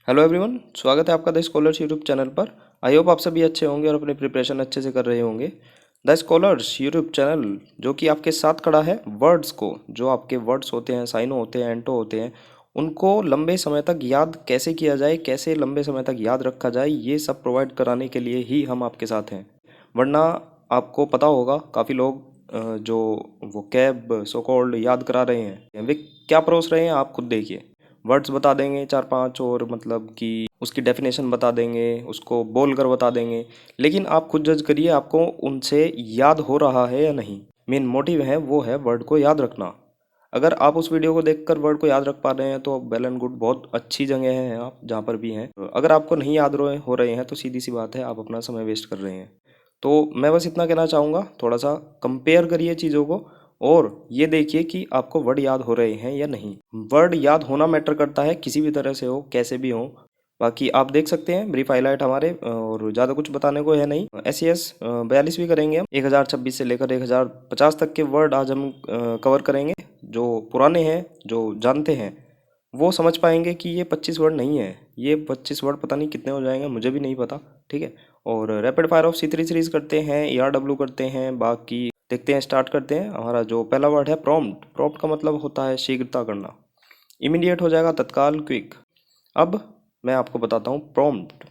Hello everyone, स्वागत है आपका द स्कॉलर्स यूट्यूब चैनल पर। आई होप आप सभी अच्छे होंगे और अपनी प्रिपरेशन अच्छे से कर रहे होंगे। द स्कॉलर्स यूट्यूब चैनल जो कि आपके साथ खड़ा है वर्ड्स को, जो आपके वर्ड्स होते हैं, साइनो होते हैं, एंटो होते हैं, उनको लंबे समय तक याद कैसे किया जाए, कैसे लंबे समय तक याद रखा जाए, ये सब प्रोवाइड कराने के लिए ही हम आपके साथ हैं। वरना आपको पता होगा काफ़ी लोग जो वो कैब सो कॉल्ड याद करा रहे हैं, वे क्या परोस रहे हैं आप खुद देखिए। वर्ड्स बता देंगे चार पांच, और मतलब कि उसकी डेफिनेशन बता देंगे, उसको बोल कर बता देंगे, लेकिन आप खुद जज करिए आपको उनसे याद हो रहा है या नहीं। मेन मोटिव है वो है वर्ड को याद रखना। अगर आप उस वीडियो को देखकर वर्ड को याद रख पा रहे हैं तो वेल एंड गुड, बहुत अच्छी जगह है आप जहाँ पर भी हैं। अगर आपको नहीं याद हो रहे हैं तो सीधी सी बात है, आप अपना समय वेस्ट कर रहे हैं। तो मैं बस इतना कहना चाहूँगा, थोड़ा सा कंपेयर करिए चीज़ों को और ये देखिए कि आपको वर्ड याद हो रहे हैं या नहीं। वर्ड याद होना मैटर करता है, किसी भी तरह से हो, कैसे भी हो। बाकी आप देख सकते हैं ब्रीफ हाईलाइट हमारे, और ज़्यादा कुछ बताने को है नहीं। SES 42 भी करेंगे हम। 1026 से लेकर 1050 तक के वर्ड आज हम कवर करेंगे। जो पुराने हैं, जो जानते हैं, वो समझ पाएंगे कि ये 25 वर्ड नहीं है, ये 25 वर्ड पता नहीं कितने हो जाएंगे, मुझे भी नहीं पता। ठीक है। और rapid fire of C3 series करते हैं, ERW करते हैं। बाकी देखते हैं, स्टार्ट करते हैं। हमारा जो पहला वर्ड है प्रॉम्प्ट। प्रॉम्प्ट का मतलब होता है शीघ्रता करना, इमीडिएट हो जाएगा, तत्काल, क्विक। अब मैं आपको बताता हूँ प्रॉम्प्ट।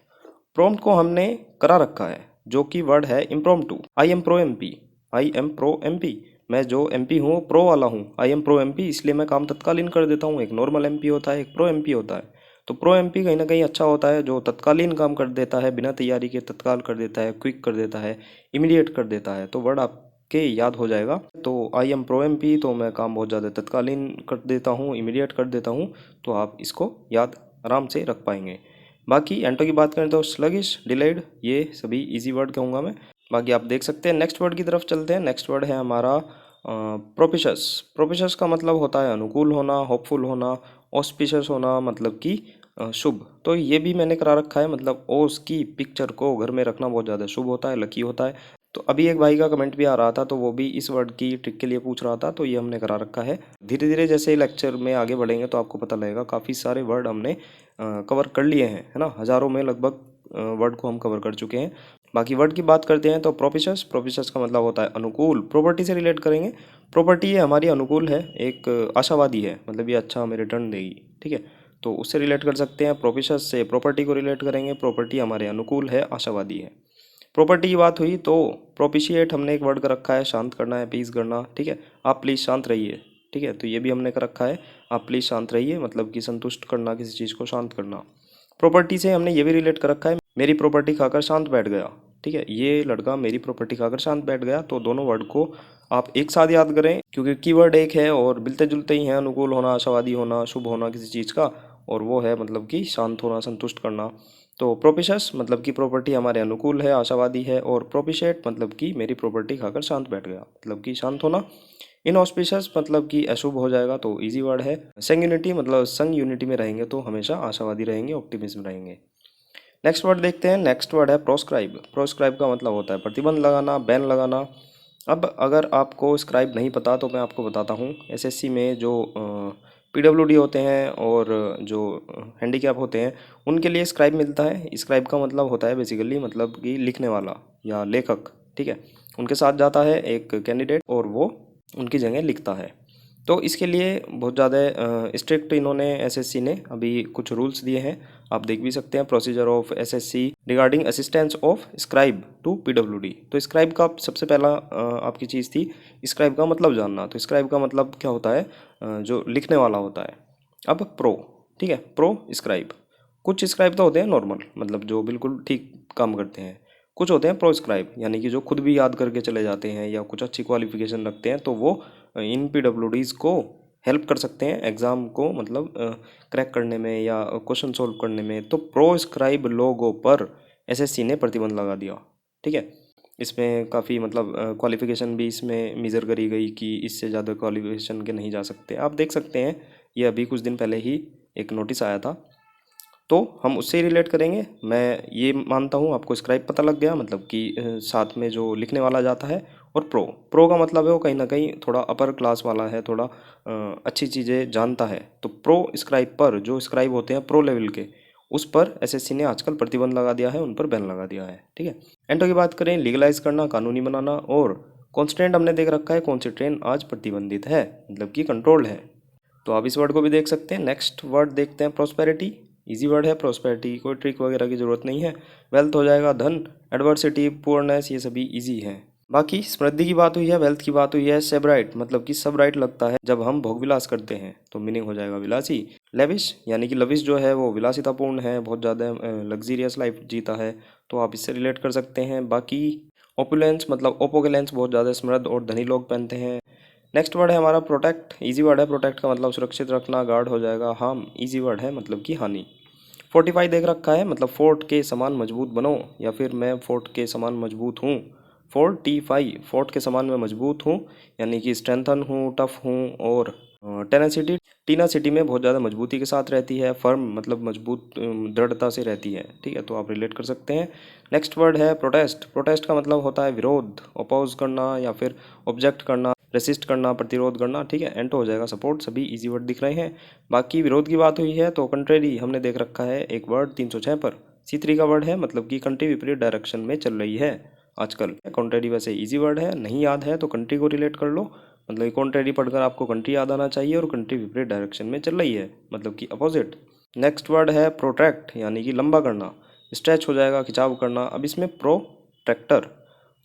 प्रॉम्प्ट को हमने करा रखा है, जो कि वर्ड है impromptu. I am pro M P. I am pro M P. मैं जो MP हूँ प्रो वाला हूँ, आई एम प्रो MP, इसलिए मैं काम तत्कालीन कर देता हूँ। एक नॉर्मल MP होता है, एक प्रो MP होता है। तो प्रो MP कहीं ना कहीं अच्छा होता है, जो तत्कालीन काम कर देता है, बिना तैयारी के तत्काल कर देता है, क्विक कर देता है, इमीडिएट कर देता है। तो वर्ड आपके याद हो जाएगा। तो आई एम प्रो MP, तो मैं काम बहुत ज़्यादा तत्कालीन कर देता हूँ, इमीडिएट कर देता हूँ। तो आप इसको याद आराम से रख पाएंगे। बाकी एंटो की बात करें तो स्लगिश, डिलेड, ये सभी इजी वर्ड कहूँगा मैं। बाकी आप देख सकते हैं। नेक्स्ट वर्ड की तरफ चलते हैं। नेक्स्ट वर्ड है हमारा प्रोपिशस। प्रोपिशस का मतलब होता है अनुकूल होना, होपफुल होना। ऑस्पिशियस होना मतलब कि शुभ। तो ये भी मैंने करा रखा है, मतलब ओस की पिक्चर को घर में रखना बहुत ज़्यादा शुभ होता है, लकी होता है। तो अभी एक भाई का कमेंट भी आ रहा था, तो वो भी इस वर्ड की ट्रिक के लिए पूछ रहा था, तो ये हमने करा रखा है। धीरे धीरे जैसे लेक्चर में आगे बढ़ेंगे तो आपको पता लगेगा, काफ़ी सारे वर्ड हमने कवर कर लिए हैं, है ना। हज़ारों में लगभग वर्ड को हम कवर कर चुके हैं। बाकी वर्ड की बात करते हैं तो प्रोपिशस। प्रोपिशस का मतलब होता है अनुकूल। प्रॉपर्टी से रिलेट करेंगे। प्रॉपर्टी ये हमारी अनुकूल है, एक आशावादी है, मतलब ये अच्छा हमें रिटर्न देगी। ठीक है। तो उससे रिलेट कर सकते हैं। प्रोपिशस से प्रॉपर्टी को रिलेट करेंगे। प्रॉपर्टी हमारे अनुकूल है, आशावादी है। प्रॉपर्टी की बात हुई तो प्रोपिशिएट हमने एक वर्ड का रखा है, शांत करना है, पीस करना। ठीक है। आप प्लीज़ शांत रहिए। ठीक है। तो ये भी हमने कर रखा है, आप प्लीज़ शांत रहिए, मतलब कि संतुष्ट करना, किसी चीज़ को शांत करना। प्रॉपर्टी से हमने ये भी रिलेट कर रखा है, मेरी प्रॉपर्टी खाकर शांत बैठ गया। ठीक है। ये लड़का मेरी प्रॉपर्टी खाकर शांत बैठ गया। तो दोनों वर्ड को आप एक साथ याद करें, क्योंकि कीवर्ड एक है और मिलते जुलते ही हैं। अनुकूल होना, आशावादी होना, शुभ होना किसी चीज़ का, और वो है मतलब कि शांत होना, संतुष्ट करना। तो प्रोपिशस मतलब कि प्रॉपर्टी हमारे अनुकूल है, आशावादी है, और प्रोपिशेट मतलब कि मेरी प्रॉपर्टी खाकर शांत बैठ गया, मतलब कि शांत होना। इनऑस्पिशियस मतलब कि अशुभ हो जाएगा, तो इजी वर्ड है। संग मतलब संग यूनिटी में रहेंगे तो हमेशा आशावादी रहेंगे, ऑप्टिमिज्म रहेंगे। नेक्स्ट वर्ड देखते हैं। नेक्स्ट वर्ड है प्रोस्क्राइब। प्रोस्क्राइब का मतलब होता है प्रतिबंध लगाना, बैन लगाना। अब अगर आपको स्क्राइब नहीं पता तो मैं आपको बताता हूँ। SSC में जो PWD होते हैं और जो हैंडीकैप होते हैं, उनके लिए स्क्राइब मिलता है। स्क्राइब का मतलब होता है बेसिकली मतलब कि लिखने वाला या लेखक। ठीक है। उनके साथ जाता है एक कैंडिडेट और वो उनकी जगह लिखता है। तो इसके लिए बहुत ज़्यादा स्ट्रिक्ट इन्होंने SSC ने अभी कुछ रूल्स दिए हैं, आप देख भी सकते हैं। Procedure of SSC regarding assistance of scribe to PWD। तो स्क्राइब का सबसे पहला आपकी चीज़ थी स्क्राइब का मतलब जानना। तो स्क्राइब का मतलब क्या होता है, जो लिखने वाला होता है। अब प्रो, ठीक है, प्रो स्क्राइब। कुछ स्क्राइब तो होते हैं नॉर्मल, मतलब जो बिल्कुल ठीक काम करते हैं। कुछ होते हैं प्रो स्क्राइब, यानी कि जो खुद भी याद करके चले जाते हैं या कुछ अच्छी क्वालिफिकेशन रखते हैं, तो वो इन PWDs को हेल्प कर सकते हैं एग्ज़ाम को, मतलब क्रैक करने में या क्वेश्चन सोल्व करने में। तो प्रो स्क्राइब लोगों पर SSC ने प्रतिबंध लगा दिया। ठीक है। इसमें काफ़ी मतलब क्वालिफिकेशन भी इसमें मेज़र करी गई कि इससे ज़्यादा क्वालिफिकेशन के नहीं जा सकते। आप देख सकते हैं, ये अभी कुछ दिन पहले ही एक नोटिस आया था, तो हम उससे ही रिलेट करेंगे। मैं ये मानता हूँ आपको स्क्राइब पता लग गया, मतलब कि साथ में जो लिखने वाला जाता है। और प्रो, प्रो का मतलब है वो कहीं ना कहीं थोड़ा अपर क्लास वाला है, थोड़ा अच्छी चीज़ें जानता है। तो प्रो स्क्राइब पर जो स्क्राइब होते हैं प्रो लेवल के, उस पर एसएससी ने आजकल प्रतिबंध लगा दिया है, उन पर बैन लगा दिया है। ठीक है। एंटो की बात करें, लीगलाइज करना, कानूनी बनाना, और कॉन्स्टेंट हमने देख रखा है कौन सी ट्रेन आज प्रतिबंधित है, मतलब कि कंट्रोल्ड है। तो आप इस वर्ड को भी देख सकते हैं। नेक्स्ट वर्ड देखते हैं, प्रोस्पेरिटी। इजी वर्ड है प्रोस्पेरिटी, कोई ट्रिक वगैरह की जरूरत नहीं है। वेल्थ हो जाएगा धन, एडवर्सिटी, पुअरनेस, ये सभी इजी है। बाकी समृद्धि की बात हुई है, वेल्थ की बात हुई है। सेबराइट मतलब कि सब राइट लगता है जब हम भोग विलास करते हैं, तो मीनिंग हो जाएगा विलासी। लेविश यानी कि लविश जो है वो विलासितापूर्ण है, बहुत ज़्यादा लग्जीरियस लाइफ जीता है, तो आप इससे रिलेट कर सकते हैं। बाकी ओपुलेंस मतलब ओपोगेलेंस, बहुत ज़्यादा समृद्ध और धनी लोग पहनते हैं। नेक्स्ट वर्ड है हमारा प्रोटेक्ट। इजी वर्ड है, प्रोटेक्ट का मतलब सुरक्षित रखना, गार्ड हो जाएगा। हार्म इजी वर्ड है, मतलब कि हानि। फोर्टिफाई देख रखा है, मतलब फोर्ट के समान मजबूत बनो, या फिर मैं फोर्ट के समान मजबूत हूँ। फोर्टिफाई फोर्ट के समान मैं मजबूत हूँ, यानी कि स्ट्रेंथन हूँ, टफ हूँ। और टेनासिटी, टीनासिटी में बहुत ज़्यादा मजबूती के साथ रहती है। फर्म मतलब मजबूत, दृढ़ता से रहती है। ठीक है, तो आप रिलेट कर सकते हैं। नेक्स्ट वर्ड है प्रोटेस्ट। प्रोटेस्ट का मतलब होता है विरोध, अपोज करना, या फिर ऑब्जेक्ट करना, रेसिस्ट करना, प्रतिरोध करना। ठीक है, एंटो हो जाएगा सपोर्ट। सभी इजी वर्ड दिख रहे हैं। बाकी विरोध की बात हुई है तो कंट्रेरी हमने देख रखा है एक वर्ड 306 पर। C3 का वर्ड है, मतलब कि कंट्री विपरीत डायरेक्शन में चल रही है आजकल। कंट्रेरी वैसे इजी वर्ड है, नहीं याद है तो कंट्री को रिलेट कर लो, मतलब कंट्रेरी पढ़कर आपको कंट्री याद आना चाहिए, और कंट्री विपरीत डायरेक्शन में चल रही है, मतलब कि अपोजिट। नेक्स्ट वर्ड है प्रोट्रैक्ट, यानी कि लंबा करना, स्ट्रेच हो जाएगा, खिंचाव करना। अब इसमें प्रोट्रैक्टर,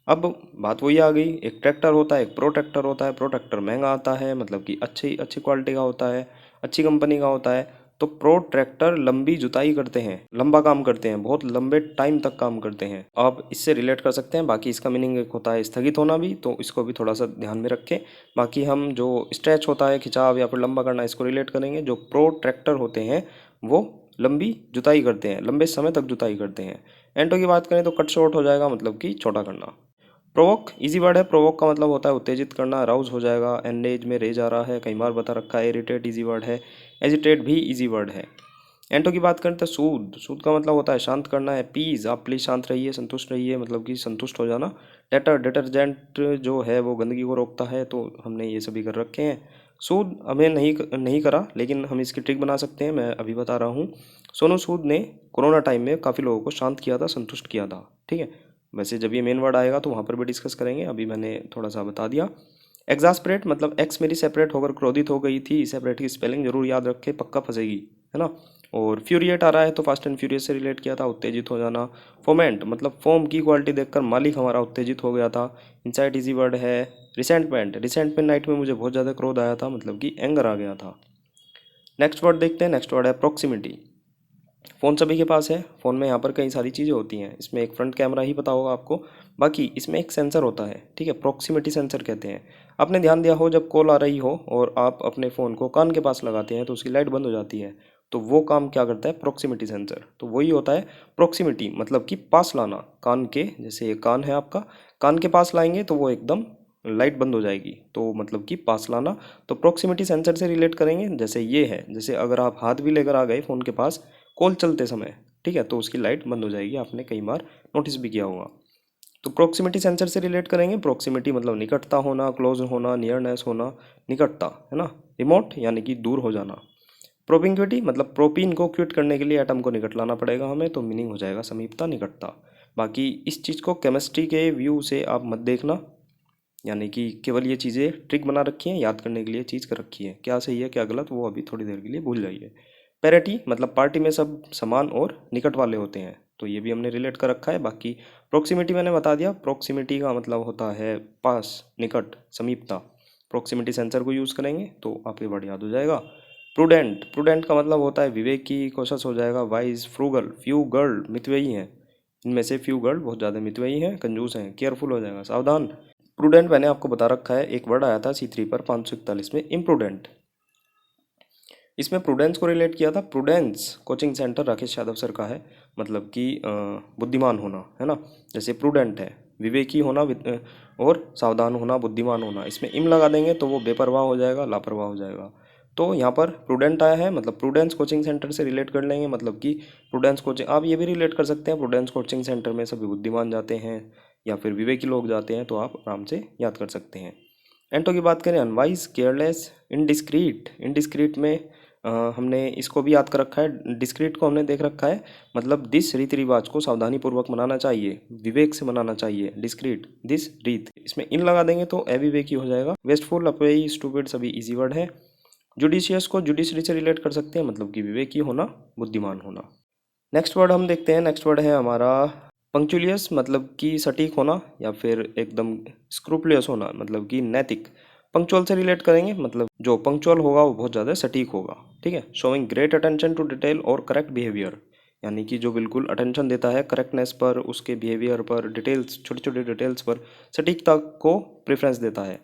अब बात वही आ गई, एक ट्रैक्टर होता है, एक प्रोट्रैक्टर होता है। प्रोट्रैक्टर महंगा आता है, मतलब कि अच्छी अच्छी क्वालिटी का होता है, अच्छी कंपनी का होता है। तो प्रोट्रैक्टर लंबी जुताई करते हैं, लंबा काम करते हैं, बहुत लंबे टाइम तक काम करते हैं। आप इससे रिलेट कर सकते हैं। बाकी इसका मीनिंग एक होता है स्थगित होना भी, तो इसको भी थोड़ा सा ध्यान में रखें। बाकी हम जो स्ट्रेच होता है, खिंचाव या फिर लंबा करना, इसको रिलेट करेंगे। जो प्रोट्रैक्टर होते हैं वो लंबी जुताई करते हैं, लंबे समय तक जुताई करते हैं। एंटो की बात करें तो कट शॉर्ट हो जाएगा, मतलब कि छोटा करना। प्रोवोक इजी वर्ड है, प्रोवोक का मतलब होता है उत्तेजित करना, अराउज हो जाएगा। एंगेज में रेज आ रहा है, कई बार बता रखा है। इरिटेट इजी वर्ड है, एजिटेट भी इजी वर्ड है। एंटो की बात करें तो सूद, सूद का मतलब होता है शांत करना है। पीस आप प्लीज शांत रहिए, संतुष्ट रहिए, मतलब कि संतुष्ट हो जाना। डेटर डिटर्जेंट जो है वो गंदगी को रोकता है, तो हमने ये सभी कर रखे हैं। सूद हमें नहीं करा, लेकिन हम इसकी ट्रिक बना सकते हैं, मैं अभी बता रहा हूँ। सोनू सूद ने कोरोना टाइम में काफ़ी लोगों को शांत किया था, संतुष्ट किया था। ठीक है, वैसे जब ये मेन वर्ड आएगा तो वहाँ पर भी डिस्कस करेंगे, अभी मैंने थोड़ा सा बता दिया। एग्जास्परेट मतलब एक्स मेरी सेपरेट होकर क्रोधित हो गई थी। सेपरेट की स्पेलिंग जरूर याद रखें, पक्का फंसेगी, है ना। और फ्यूरिएट आ रहा है तो फास्ट एंड फ्यूरियस से रिलेट किया था, उत्तेजित हो जाना। फोमेंट मतलब फोम की क्वालिटी देखकर मालिक हमारा उत्तेजित हो गया था। इंसाइट इजी वर्ड है। रिसेंटमेंट, रिसेंटमेंट नाइट में मुझे बहुत ज़्यादा क्रोध आया था, मतलब कि एंगर आ गया था। नेक्स्ट वर्ड देखते हैं, नेक्स्ट वर्ड है प्रॉक्सिमिटी। फ़ोन सभी के पास है, फ़ोन में यहाँ पर कई सारी चीज़ें होती हैं। इसमें एक फ्रंट कैमरा ही पता होगा आपको, बाकी इसमें एक सेंसर होता है। ठीक है, प्रॉक्सिमिटी सेंसर कहते हैं। आपने ध्यान दिया हो जब कॉल आ रही हो और आप अपने फ़ोन को कान के पास लगाते हैं तो उसकी लाइट बंद हो जाती है, तो वो काम क्या करता है, प्रॉक्सिमिटी सेंसर। तो वही होता है प्रॉक्सिमिटी, मतलब कि पास लाना कान के। जैसे ये कान है आपका, कान के पास लाएंगे तो वो एकदम लाइट बंद हो जाएगी, तो मतलब कि पास लाना। तो प्रॉक्सिमिटी सेंसर से रिलेट करेंगे, जैसे ये है, जैसे अगर आप हाथ भी लेकर आ गए फ़ोन के पास कॉल चलते समय, ठीक है, तो उसकी लाइट बंद हो जाएगी। आपने कई बार नोटिस भी किया होगा। तो प्रोक्सिमिटी सेंसर से रिलेट करेंगे। प्रोक्सिमिटी मतलब निकटता होना, क्लोज होना, नियरनेस होना, निकटता, है ना। रिमोट यानी कि दूर हो जाना। प्रोपिंक्विटी मतलब प्रोपीन को क्विट करने के लिए एटम को निकट लाना पड़ेगा हमें, तो मीनिंग हो जाएगा समीपता, निकटता। बाकी इस चीज़ को केमिस्ट्री के व्यू से आप मत देखना, यानी कि केवल ये चीज़ें ट्रिक बना रखी हैं, याद करने के लिए चीज़ कर रखी है। क्या सही है क्या गलत वो अभी थोड़ी देर के लिए भूल जाइए। पैरिटी मतलब पार्टी में सब समान और निकट वाले होते हैं, तो ये भी हमने रिलेट कर रखा है। बाकी प्रोक्सिमिटी मैंने बता दिया, प्रोक्सिमिटी का मतलब होता है पास, निकट, समीपता। प्रोक्सिमिटी सेंसर को यूज़ करेंगे तो आपके वर्ड याद हो जाएगा। प्रूडेंट, प्रूडेंट का मतलब होता है विवेक की कोशिश हो जाएगा। वाइज, फ्रूगल, फ्यू गर्ल मितव्ययी हैं, इनमें से फ्यू गर्ल बहुत ज़्यादा मितव्ययी हैं, कंजूस हैं। केयरफुल हो जाएगा, सावधान। प्रूडेंट मैंने आपको बता रखा है, एक वर्ड आया था C3 पर 541 में, इम्प्रूडेंट। इसमें प्रूडेंस को रिलेट किया था। Prudence coaching centre Rakesh Yadav sir का है, मतलब कि बुद्धिमान होना, है ना। जैसे प्रूडेंट है विवेकी होना, और सावधान होना, बुद्धिमान होना। इसमें इम लगा देंगे तो वो बेपरवाह हो जाएगा, लापरवाह हो जाएगा। तो यहाँ पर प्रूडेंट आया है, मतलब प्रूडेंस कोचिंग सेंटर से रिलेट कर लेंगे, मतलब कि प्रूडेंस कोचिंग। आप ये भी रिलेट कर सकते हैं, प्रूडेंस कोचिंग सेंटर में सभी बुद्धिमान जाते हैं या फिर विवेकी लोग जाते हैं, तो आप आराम से याद कर सकते हैं। एंटो की बात करें, अनवाइज, केयरलेस, इनडिस्क्रीट। इनडिस्क्रीट में हमने इसको भी याद कर रखा है, डिस्क्रीट को हमने देख रखा है, मतलब दिस रीति रिवाज को सावधानी पूर्वक मनाना चाहिए, विवेक से मनाना चाहिए, डिस्क्रीट दिस रीत, इसमें इन लगा देंगे तो अविवेकी हो जाएगा। वेस्टफुल, अपेई, स्टूपिड सभी इजी वर्ड है। जुडिशियस को जुडिशरी से रिलेट कर सकते हैं, मतलब कि विवेकी होना, बुद्धिमान होना। नेक्स्ट वर्ड हम देखते हैं, नेक्स्ट वर्ड है हमारा पंक्चुलियस, मतलब कि सटीक होना या फिर एकदम स्क्रूपलियस होना, मतलब कि नैतिक। पंक्चुअल से रिलेट करेंगे, मतलब जो पंक्चुअल होगा वो बहुत ज़्यादा सटीक होगा, ठीक है। Showing great attention to detail और करेक्ट बिहेवियर, यानी कि जो बिल्कुल अटेंशन देता है करेक्टनेस पर, उसके बिहेवियर पर, डिटेल्स, छोटे छोटे डिटेल्स पर, सटीकता को प्रेफरेंस देता है।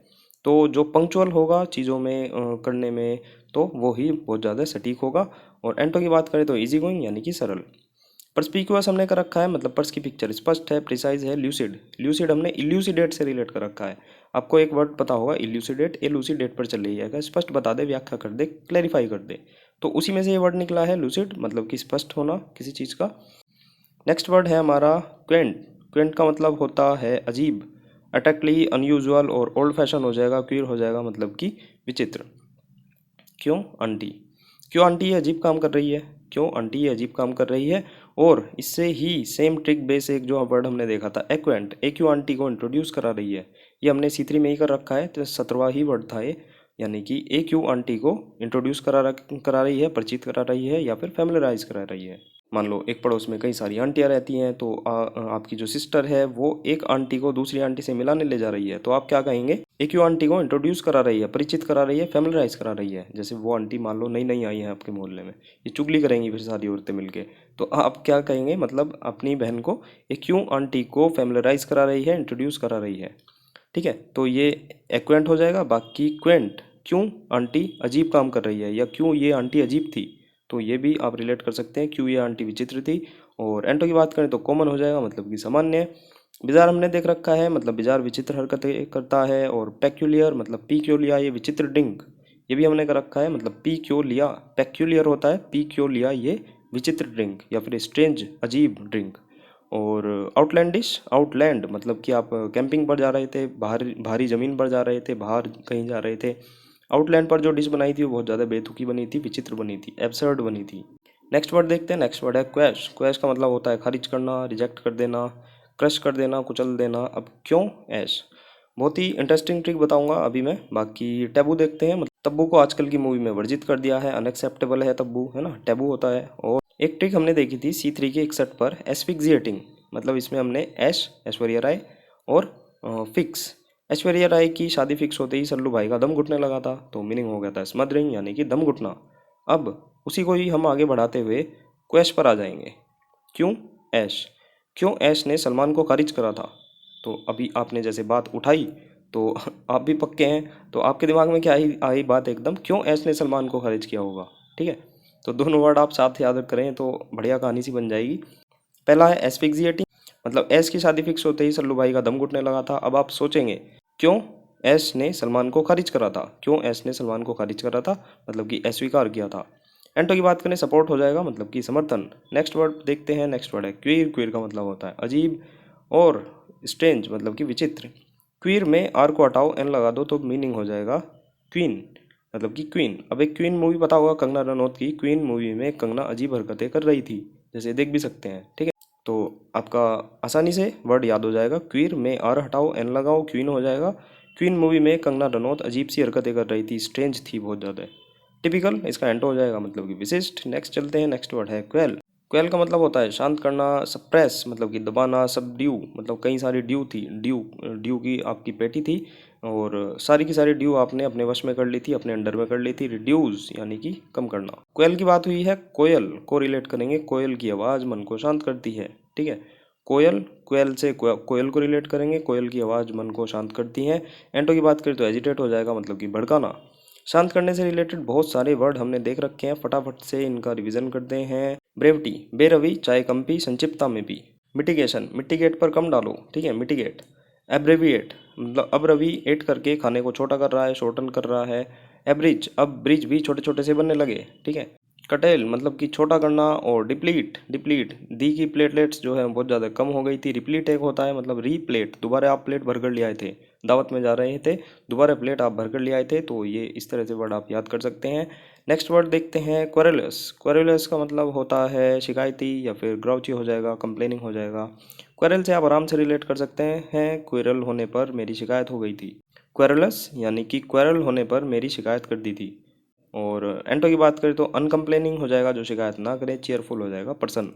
तो जो पंक्चुअल होगा चीज़ों में करने में, तो वो ही बहुत ज़्यादा सटीक होगा। और एंटो की बात करें तो इजी गोइंग, यानी कि सरल। परस्पिक्यूअस हमने कर रखा है, मतलब पर्स की पिक्चर स्पष्ट है, प्रिसाइज है। ल्यूसिड, ल्यूसिड हमने इल्यूसिडेट से रिलेट कर रखा है। आपको एक वर्ड पता होगा इल्यूसिडेट, एलूसिडेट पर चल रही है, स्पष्ट बता दे, व्याख्या कर दे, क्लैरिफाई कर दे, तो उसी में से ये वर्ड निकला है लूसिड, मतलब कि स्पष्ट होना किसी चीज़ का। नेक्स्ट वर्ड है हमारा क्वेंट। क्वेंट का मतलब होता है अजीब, अटैकली, अनयूजुअल और ओल्ड फैशन हो जाएगा। क्यूर हो जाएगा मतलब कि विचित्र। क्यों आंटी, क्यों आंटी ये अजीब काम कर रही है, क्यों आंटी ये अजीब काम कर रही है। और इससे ही सेम ट्रिक बेस एक जो वर्ड हमने देखा था एक्वेंट, ए क्यों आंटी को इंट्रोड्यूस करा रही है, ये हमने C3 में ही कर रखा है, तो 17वां ही वर्ड था ये, यानी कि ए क्यों आंटी को इंट्रोड्यूस करा रही है, परिचित करा रही है या फिर फैमिलराइज करा रही है। मान लो एक पड़ोस में कई सारी आंटियां रहती हैं, तो आपकी जो सिस्टर है वो एक आंटी को दूसरी आंटी से मिलाने ले जा रही है, तो आप क्या कहेंगे, एक यू आंटी को इंट्रोड्यूस करा रही है, परिचित करा रही है, फैमिलराइज करा रही है। जैसे वो आंटी मान लो नई नई आई है आपके मोहल्ले में, ये चुगली करेंगी फिर सारी औरतें मिलके, तो आप क्या कहेंगे, मतलब अपनी बहन को एक क्यों आंटी को फैमिलराइज करा रही है, इंट्रोड्यूस करा रही है, ठीक है। तो ये एक्वेंट हो जाएगा। बाकी क्वेंट, क्यों आंटी अजीब काम कर रही है या क्यों ये आंटी अजीब थी, तो ये भी आप रिलेट कर सकते हैं, क्यों ये आंटी विचित्र थी। और एंटो की बात करें तो कॉमन हो जाएगा, मतलब कि सामान्य। बिजार हमने देख रखा है, मतलब बिजार विचित्र हरकतें करता है। और पेक्यूलियर, मतलब पी क्यों लिया, ये विचित्र ड्रिंक, ये भी हमने कर रखा है, मतलब पी क्यों लिया, पेक्यूलियर होता है, पी क्यों लिया ये विचित्र ड्रिंक या फिर स्ट्रेंज अजीब ड्रिंक। और आउटलैंडिश, आउटलैंड मतलब कि आप कैंपिंग पर जा रहे थे, भारी ज़मीन पर जा रहे थे, बाहर कहीं जा रहे थे, आउटलैंड पर जो डिश बनाई थी वो बहुत ज़्यादा बेतुकी बनी थी, विचित्र बनी थी, एब्सर्ड बनी थी। नेक्स्ट वर्ड देखते हैं, नेक्स्ट वर्ड है क्वैश। क्वैश का मतलब होता है खारिज करना, रिजेक्ट कर देना, क्रश कर देना, कुचल देना। अब क्यों ऐश, बहुत ही इंटरेस्टिंग ट्रिक बताऊंगा अभी मैं। बाकी टैबू देखते हैं, मतलब तब्बू को आजकल की मूवी में वर्जित कर दिया है, अनएक्सेप्टेबल है तब्बू, है ना, टैबू होता है। और एक ट्रिक हमने देखी थी C3 के 61 पर, एस्फिक्सिएटिंग, मतलब इसमें हमने ऐश्वर्या राय और फिक्स, ऐश्वर्या राय की शादी फिक्स होते ही सल्लू भाई का दम घुटने लगा था, तो मीनिंग हो गया था स्मदरिंग, यानी कि दम घुटना। अब उसी को ही हम आगे बढ़ाते हुए क्वैश पर आ जाएंगे। क्यों ऐश, क्यों ऐश ने सलमान को खारिज करा था, तो अभी आपने जैसे बात उठाई तो आप भी पक्के हैं, तो आपके दिमाग में क्या आई बात एकदम, क्यों ऐश ने सलमान को खारिज किया होगा, ठीक है। तो दोनों वर्ड आप साथ याद करें तो बढ़िया कहानी सी बन जाएगी। पहला है एस्फिक्सिएटिंग, मतलब ऐश की शादी फिक्स होते ही सल्लू भाई का दम घुटने लगा था। अब आप सोचेंगे क्यों ऐश ने सलमान को खारिज करा था, क्यों ऐश ने सलमान को खारिज करा था, मतलब कि अस्वीकार किया था। एंटो की बात करें सपोर्ट हो जाएगा, मतलब कि समर्थन। नेक्स्ट वर्ड देखते हैं, नेक्स्ट वर्ड है क्वीर। क्वीर का मतलब होता है अजीब, और स्ट्रेंज मतलब कि विचित्र। क्वीर में आर को हटाओ, एन लगा दो तो मीनिंग हो जाएगा क्वीन, मतलब कि क्वीन। अब एक क्वीन मूवी पता होगा कंगना रनौत की, क्वीन मूवी में कंगना अजीब हरकतें कर रही थी, जैसे देख भी सकते हैं, ठीक है। तो आपका आसानी से वर्ड याद हो जाएगा, क्वीर में आर हटाओ, एन लगाओ, क्वीन हो जाएगा। क्वीन मूवी में कंगना रनौत अजीब सी हरकतें कर रही थी, स्ट्रेंज थी बहुत ज़्यादा। टिपिकल, इसका एंटो हो जाएगा, मतलब कि विशिष्ट। नेक्स्ट चलते हैं, नेक्स्ट वर्ड है क्वेल। क्वेल का मतलब होता है शांत करना, सप्रेस मतलब कि दबाना, सबड्यू मतलब कई सारी ड्यू थी, ड्यू की आपकी पेटी थी और सारी की सारी ड्यू आपने अपने वश में कर ली थी, अपने अंडर में कर ली थी। रिड्यूस यानी कि कम करना। कोयल की बात हुई है, कोयल को रिलेट करेंगे, कोयल की आवाज़ मन को शांत करती है, ठीक है। कोयल, कोयल से कोयल को रिलेट करेंगे, कोयल की आवाज़ मन को शांत करती है। एंटो की बात करें तो एजिटेट हो जाएगा, मतलब कि भड़काना। शांत करने से रिलेटेड बहुत सारे वर्ड हमने देख रखे हैं, फटाफट से इनका रिवीजन करते हैं। ब्रेविटी, बेरवी, चाय कम पी, संक्षिप्तता में पी। मिटिगेशन, मिटिगेट पर कम डालो, ठीक है, मिटिगेट। एब्रेविएट, मतलब अब्रविएट करके खाने को छोटा कर रहा है, शॉर्टन कर रहा है। एब्रिज, अब ब्रिज भी छोटे छोटे से बनने लगे, ठीक है। कटेल मतलब कि छोटा करना, और डिप्लीट डिप्लीट दी की प्लेटलेट्स जो है बहुत ज़्यादा कम हो गई थी। रिप्लीट एक होता है मतलब रीप्लेट, दोबारा आप प्लेट भर कर ले आए थे, दावत में जा रहे थे, दोबारा प्लेट आप भर कर ले आए थे, तो ये इस तरह से वर्ड आप याद कर सकते हैं। नेक्स्ट वर्ड देखते हैं क्वेरुलस। क्वेरुलस का मतलब होता है शिकायती या फिर ग्राउची हो जाएगा, कंप्लेनिंग हो जाएगा। क्वेरल से आप आराम से रिलेट कर सकते हैं, क्वेरल होने पर मेरी शिकायत हो गई थी। क्वेरुलस यानी कि क्वेरल होने पर मेरी शिकायत कर दी थी। और एंटो की बात करें तो अनकम्प्लेनिंग हो जाएगा, जो शिकायत ना करे, चेयरफुल हो जाएगा पर्सन।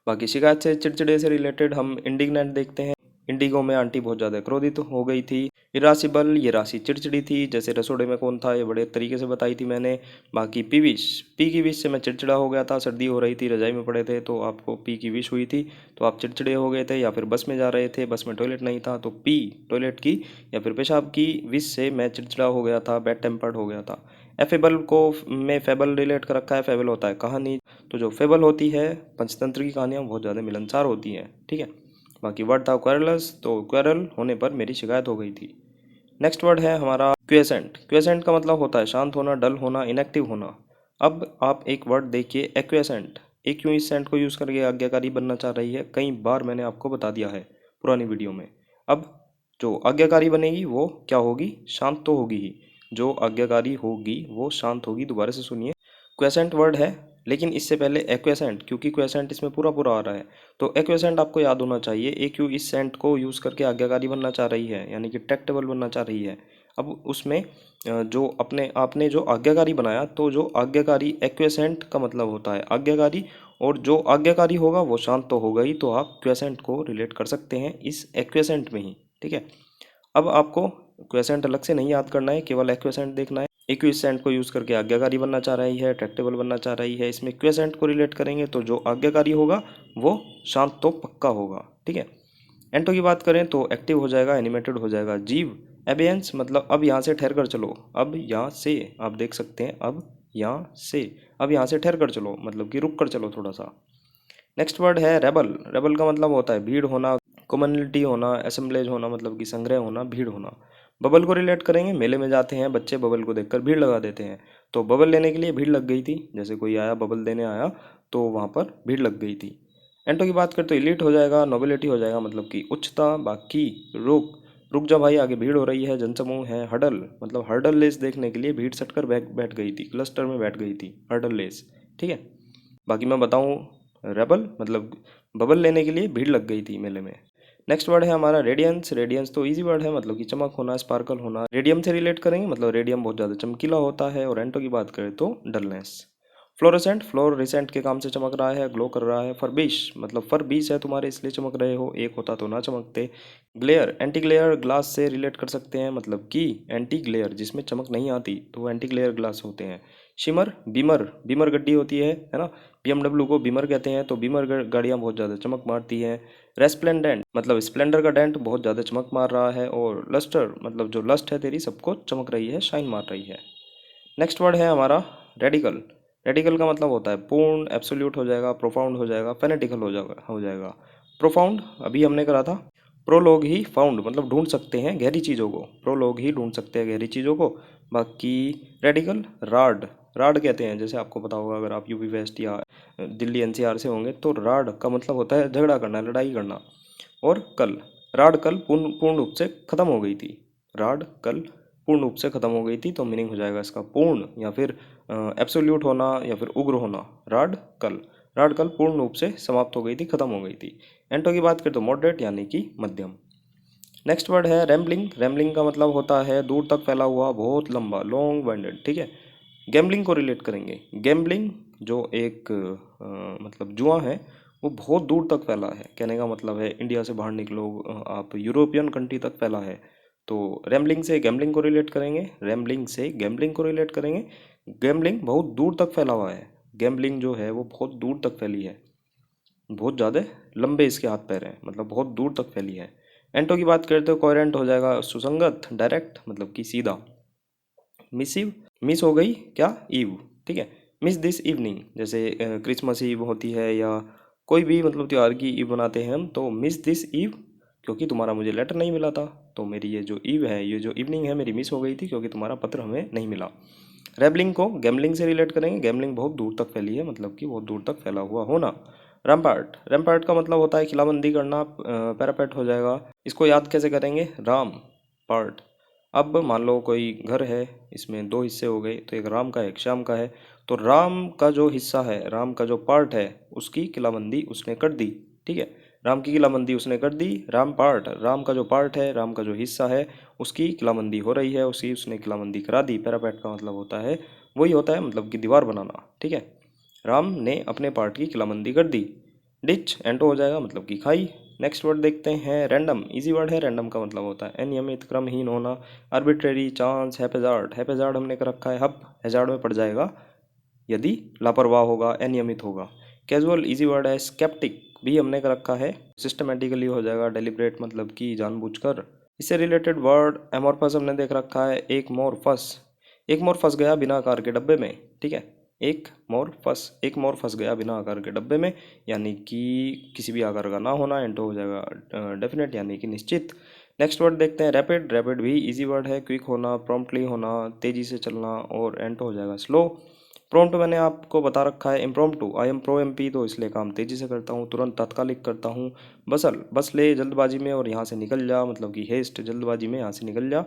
बाकी शिकायत से चिड़चिड़े से रिलेटेड हम इंडिग्नेंट देखते हैं। इंडिगो में आंटी बहुत ज़्यादा क्रोधित हो गई थी। इरासिबल, ये राशि चिड़चिड़ी थी, जैसे रसोड़े में कौन था, ये बड़े तरीके से बताई थी मैंने। बाकी पी विश, पी की विश से मैं चिड़चिड़ा हो गया था, सर्दी हो रही थी, रजाई में पड़े थे, तो आपको पी की विश हुई थी, तो आप चिड़चिड़े हो गए थे। या फिर बस में जा रहे थे, बस में टॉयलेट नहीं था, तो पी टॉयलेट की या फिर पेशाब की विश से मैं चिड़चिड़ा हो गया था, बैड टेम्पर्ड हो गया था। एफेबल को में फेबल रिलेट कर रखा है, फेबल होता है कहानी, तो जो फेबल होती है पंचतंत्र की कहानियाँ बहुत ज़्यादा मिलनसार होती हैं, ठीक है। बाकी वर्ड था क्वेरलस, तो क्वेरल होने पर मेरी शिकायत हो गई थी। नेक्स्ट वर्ड है हमारा क्वेसेंट। क्वेसेंट का मतलब होता है शांत होना, डल होना, इनएक्टिव होना। अब आप एक वर्ड देखिए एक्वेसेंट, एक क्यों इस सेंट को यूज़ करके आज्ञाकारी बनना चाह रही है, कई बार मैंने आपको बता दिया है पुरानी वीडियो में। अब जो आज्ञाकारी बनेगी वो क्या होगी, शांत तो होगी ही, जो आज्ञाकारी होगी वो शांत होगी। दोबारा से सुनिए, क्वेसेंट वर्ड है, लेकिन इससे पहले एक्वेसेंट, क्योंकि क्वेसेंट इसमें पूरा पूरा आ रहा है, तो एक्वेसेंट आपको याद होना चाहिए। ए क्यू इस सेंट को यूज़ करके आज्ञाकारी बनना चाह रही है, यानी कि ट्रैक्टेबल बनना चाह रही है। अब उसमें जो अपने आपने जो आज्ञाकारी बनाया, तो जो आज्ञाकारी एक्वेसेंट का मतलब होता है आज्ञाकारी, और जो आज्ञाकारी होगा वो शांत तो होगा ही, तो आप क्वेसेंट को रिलेट कर सकते हैं इस एक्वेसेंट में ही, ठीक है। अब आपको क्वेसेंट अलग से नहीं याद करना है, केवल एक्वेसेंट देखना है। इक्विसेंट को यूज़ करके आज्ञाकारी बनना चाह रही है, ट्रैक्टेबल बनना चाह रही है, इसमें क्वेसेंट को रिलेट करेंगे तो जो आज्ञाकारी होगा वो शांत तो पक्का होगा, ठीक है। एंटो की बात करें तो एक्टिव हो जाएगा, एनिमेटेड हो जाएगा। जीव, एबियंस मतलब अब यहाँ से ठहर कर चलो, अब यहाँ से आप देख सकते हैं, अब यहाँ से ठहर कर चलो मतलब कि रुक कर चलो थोड़ा सा। नेक्स्ट वर्ड है रेबल। रेबल का मतलब होता है भीड़ होना, कम्युनिटी होना, असेंबलेज होना, मतलब कि संग्रह होना, भीड़ होना। बबल को रिलेट करेंगे, मेले में जाते हैं बच्चे, बबल को देखकर भीड़ लगा देते हैं, तो बबल लेने के लिए भीड़ लग गई थी, जैसे कोई आया बबल देने आया तो वहाँ पर भीड़ लग गई थी। एंटो की बात करें तो इलीट हो जाएगा, नोबिलिटी हो जाएगा, मतलब कि उच्चता। बाकी रुक, रुक जा भाई, आगे भीड़ हो रही है, जनसमूह है। हडल मतलब हर्डल लेस देखने के लिए भीड़ सटकर बैठ बैठ गई थी, क्लस्टर में बैठ गई थी, हर्डल लेस, ठीक है। बाकी मैं बताऊँ, रेबल मतलब बबल लेने के लिए भीड़ लग गई थी मेले में। नेक्स्ट वर्ड है हमारा रेडियंस। रेडियंस तो इजी वर्ड है, मतलब कि चमक होना, स्पार्कल होना। रेडियम से रिलेट करेंगे, मतलब रेडियम बहुत ज़्यादा चमकीला होता है। और एंटो की बात करें तो डलनेस। फ्लोरेसेंट, फ्लोरेसेंट के काम से चमक रहा है, ग्लो कर रहा है। फरबिश मतलब फर बीस है तुम्हारे इसलिए चमक रहे हो, एक होता तो ना चमकते। ग्लेयर, एंटी ग्लेयर ग्लास से रिलेट कर सकते हैं, मतलब कि एंटी ग्लेयर जिसमें चमक नहीं आती तो वो एंटी ग्लेयर ग्लास होते हैं। शिमर, बीमर, बीमर गड्डी होती है ना, BMW को बीमर कहते हैं, तो बीमर गाड़ियाँ बहुत ज़्यादा चमक मारती हैं। रेस्प्लेंडेंट मतलब स्प्लेंडर का डेंट बहुत ज़्यादा चमक मार रहा है। और लस्टर मतलब जो लस्ट है तेरी सबको चमक रही है, शाइन मार रही है। नेक्स्ट वर्ड है हमारा रेडिकल। रेडिकल का मतलब होता है पूर्ण, एब्सोल्यूट हो जाएगा, प्रोफाउंड हो जाएगा, फेनेटिकल हो जाएगा। प्रोफाउंड अभी हमने करा था। प्रोलोग ही फाउंड मतलब ढूंढ सकते हैं गहरी चीज़ों को, प्रोलोग ही ढूंढ सकते हैं गहरी चीज़ों को। बाकी रेडिकल, राड, राड कहते हैं, जैसे आपको पता होगा अगर आप यूपी वेस्ट या दिल्ली NCR से होंगे, तो राड का मतलब होता है झगड़ा करना, लड़ाई करना। और कल, राड कल पूर्ण पूर्ण रूप से खत्म हो गई थी, राड कल पूर्ण रूप से खत्म हो गई थी, तो मीनिंग हो जाएगा इसका पूर्ण या फिर एब्सोल्यूट होना या फिर उग्र होना। राड कल, राड कल पूर्ण रूप से समाप्त हो गई थी, खत्म हो गई थी। एंटो की बात करें तो मॉडरेट यानी कि मध्यम। नेक्स्ट वर्ड है रैम्बलिंग। रैम्बलिंग का मतलब होता है दूर तक फैला हुआ, बहुत लंबा, लॉन्ग वाइंडेड, ठीक है। गैम्बलिंग को रिलेट करेंगे। गैम्बलिंग जो एक मतलब जुआ है, वो बहुत दूर तक फैला है, कहने का मतलब है इंडिया से बाहर निकलो आप यूरोपियन कंट्री तक फैला है। तो रैम्बलिंग से गैम्बलिंग को रिलेट करेंगे, रैम्बलिंग से गैम्बलिंग को रिलेट करेंगे। गैम्बलिंग बहुत दूर तक फैला हुआ है, गैम्बलिंग जो है वो बहुत दूर तक फैली है, बहुत ज़्यादा लंबे इसके हाथ पैर हैं, मतलब बहुत दूर तक फैली है। एंटो की बात करते हो कोहेरेंट हो जाएगा, सुसंगत, डायरेक्ट मतलब कि सीधा। मिसिव, मिस हो गई क्या, ईव, ठीक है। मिस दिस इवनिंग, जैसे क्रिसमस ईव होती है या कोई भी मतलब त्यौहार की ईव बनाते हैं हम, तो मिस दिस ईव क्योंकि तुम्हारा मुझे लेटर नहीं मिला था, तो मेरी ये जो ईव है, ये जो इवनिंग है मेरी मिस हो गई थी क्योंकि तुम्हारा पत्र हमें नहीं मिला। रेबलिंग को गैम्बलिंग से रिलेट करेंगे, गैम्बलिंग बहुत दूर तक फैली है, मतलब कि बहुत दूर तक फैला हुआ होना। रैम्पार्ट, रैम्पार्ट का मतलब होता है किलाबंदी करना, पैरापेट हो जाएगा। इसको याद कैसे करेंगे, राम पार्ट। अब मान लो कोई घर है, इसमें दो हिस्से हो गए, तो एक राम का है एक श्याम का है, तो राम का जो हिस्सा है, राम का जो पार्ट है, उसकी किलाबंदी उसने कर दी। ठीक है, राम की किलाबंदी उसने कर दी। राम पार्ट, राम का जो पार्ट है, राम का जो हिस्सा है, उसकी किलाबंदी हो रही है, उसकी उसने किलाबंदी करा दी। पैरापेट का मतलब होता है वही होता है, मतलब कि दीवार बनाना। ठीक है, राम ने अपने पार्ट की किलाबंदी कर दी। डिच एंटो हो जाएगा, मतलब कि खाई। नेक्स्ट वर्ड देखते हैं, रैंडम। इजी वर्ड है, रैंडम का मतलब होता है अनियमित, क्रमहीन होना, आर्बिट्रेरी, चांस, हैपेजार्ड। हैपेजार्ड हमने कर रखा है हब, हैजार्ड में पड़ जाएगा यदि लापरवाह होगा, अनियमित होगा। कैजुअल इजी वर्ड है, स्केप्टिक भी हमने कर रखा है, सिस्टमेटिकली हो जाएगा, डेलिब्रेट मतलब कि जानबूझकर। इससे रिलेटेड वर्ड एमोरफस हमने देख रखा है, एक मोर फंस। एक मोर फंस गया बिना आकार के डब्बे में। ठीक है, एक मोर फंस गया बिना आकार के डब्बे में, यानी कि किसी भी आकार का ना होना। एंटो हो जाएगा डेफिनेट, यानी कि निश्चित। नेक्स्ट वर्ड देखते हैं, रैपिड। रैपिड भी इजी वर्ड है, क्विक होना, प्रॉम्प्टली होना, तेजी से चलना, और एंटो हो जाएगा स्लो। प्रॉम्प्ट मैंने आपको बता रखा है, impromptu, I am pro MP, तो इसलिए काम तेजी से करता हूँ, तुरंत तात्कालिक करता हूँ। बसल, बस ले जल्दबाजी में और यहाँ से निकल जा, मतलब कि हेस्ट, जल्दबाजी में यहाँ से निकल जा।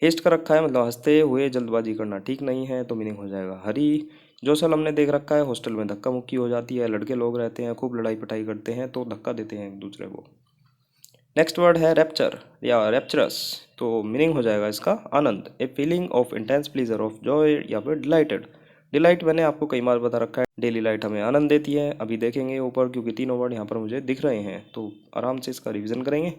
हेस्ट का रखा है, मतलब हंसते हुए जल्दबाजी करना ठीक नहीं है, तो मीनिंग हो जाएगा हरी। जोसल हमने देख रखा है, हॉस्टल में धक्का मुक्की हो जाती है, लड़के लोग रहते हैं, खूब लड़ाई पिटाई करते हैं, तो धक्का देते हैं एक दूसरे को। नेक्स्ट वर्ड है रैप्चर या रैप्चरस, तो मीनिंग हो जाएगा इसका आनंद, a feeling of intense pleasure, of joy या फिर डिलाइटेड। डिलाइट मैंने आपको कई बार बता रखा है, डेली लाइट हमें आनंद देती है। अभी देखेंगे ऊपर, क्योंकि तीनों वर्ड यहाँ पर मुझे दिख रहे हैं, तो आराम से इसका रिवीजन करेंगे।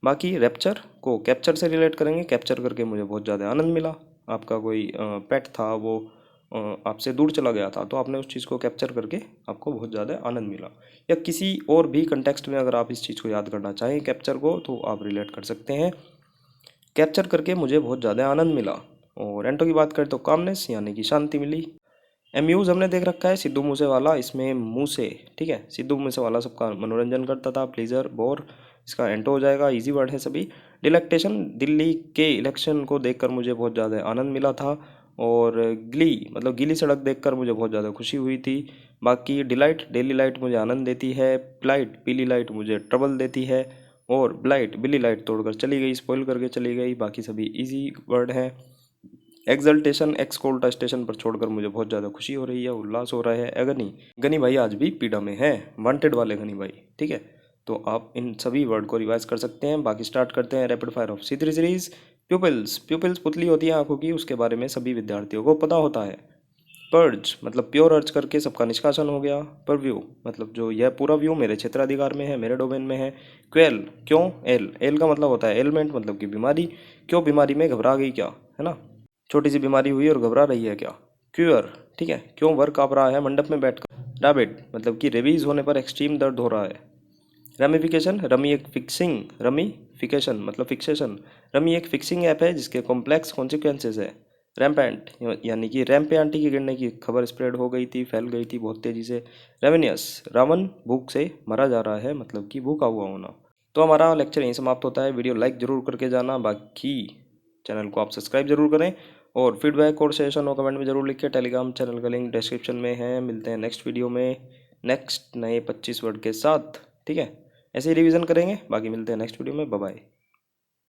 बाकी रैप्चर को कैप्चर से रिलेट करेंगे, कैप्चर करके मुझे बहुत ज़्यादा आनंद मिला। आपका कोई पेट था, वो आपसे दूर चला गया था, तो आपने उस चीज़ को कैप्चर करके आपको बहुत ज़्यादा आनंद मिला। या किसी और भी कंटेक्स्ट में अगर आप इस चीज़ को याद करना चाहें कैप्चर को, तो आप रिलेट कर सकते हैं, कैप्चर करके मुझे बहुत ज़्यादा आनंद मिला। और एंटो की बात करें तो कामनेस, यानी कि शांति मिली। एम्यूज़ हमने देख रखा है, सिद्धू मूसेवाला, इसमें मुँह से। ठीक है, सिद्धू मूसेवाला सबका मनोरंजन करता था। प्लीजर, बोर, इसका एंटो हो जाएगा, इजी वर्ड है सभी। डिलेक्टेशन, दिल्ली के इलेक्शन को देखकर मुझे बहुत ज़्यादा आनंद मिला था। और ग्ली मतलब गीली सड़क देखकर मुझे बहुत ज़्यादा खुशी हुई थी। बाकी डिलाइट, डेली लाइट मुझे आनंद देती है। प्लाइट, पीली लाइट मुझे ट्रबल देती है। और ब्लाइट, बिल्ली लाइट तोड़कर चली गई, स्पॉइल करके चली गई। बाकी सभी इजी वर्ड हैं। एक्सल्टेशन, एक्स को उल्टा स्टेशन पर छोड़कर मुझे बहुत ज़्यादा खुशी हो रही है, उल्लास हो रहा है। अगनी, गनी भाई आज भी पीड़ा में है, वांटेड वाले गनी भाई। ठीक है, तो आप इन सभी वर्ड को रिवाइज कर सकते हैं। बाकी स्टार्ट करते हैं rapid fire of C3 series. Pupils, pupils पुतली होती है आंखों की, उसके बारे में सभी विद्यार्थियों को पता होता है। पर्ज मतलब प्योर अर्ज करके सबका निष्कासन हो गया। परव्यू मतलब जो यह पूरा व्यू मेरे क्षेत्राधिकार में है, मेरे डोमेन में है। क्वेल, क्यों, एल, एल का मतलब होता है एलिमेंट, मतलब कि बीमारी। क्यों बीमारी में घबरा गई क्या, है ना, छोटी सी बीमारी हुई और घबरा रही है क्या। क्यूअर, ठीक है, क्यों वर्क काँप रहा है मंडप में बैठकर। रैबिड मतलब कि रेबीज होने पर एक्सट्रीम दर्द हो रहा है। रेमिफिकेशन, रमी एक फिक्सिंग, रमीफिकेशन मतलब फिक्सेशन। रमी एक फिक्सिंग ऐप है जिसके कॉम्प्लेक्स कॉन्सिक्वेंसेस है। रैम्पेंट यानी कि रैम पे आंटी के गिरने की खबर स्प्रेड हो गई थी, फैल गई थी बहुत तेजी से। रेवेनियस, रावण भूख से मरा जा रहा है, मतलब कि भूखा हुआ होना। तो हमारा लेक्चर यहीं समाप्त होता है। वीडियो लाइक जरूर करके जाना, बाकी चैनल को आप सब्सक्राइब जरूर करें, और फीडबैक और सजेशन और कमेंट में जरूर लिखिए। टेलीग्राम चैनल का लिंक डिस्क्रिप्शन में है। मिलते हैं नेक्स्ट वीडियो में नेक्स्ट नए 25 वर्ड के साथ। ठीक है, ऐसे ही रिवीजन करेंगे। बाकी मिलते हैं नेक्स्ट वीडियो में, बाय बाय।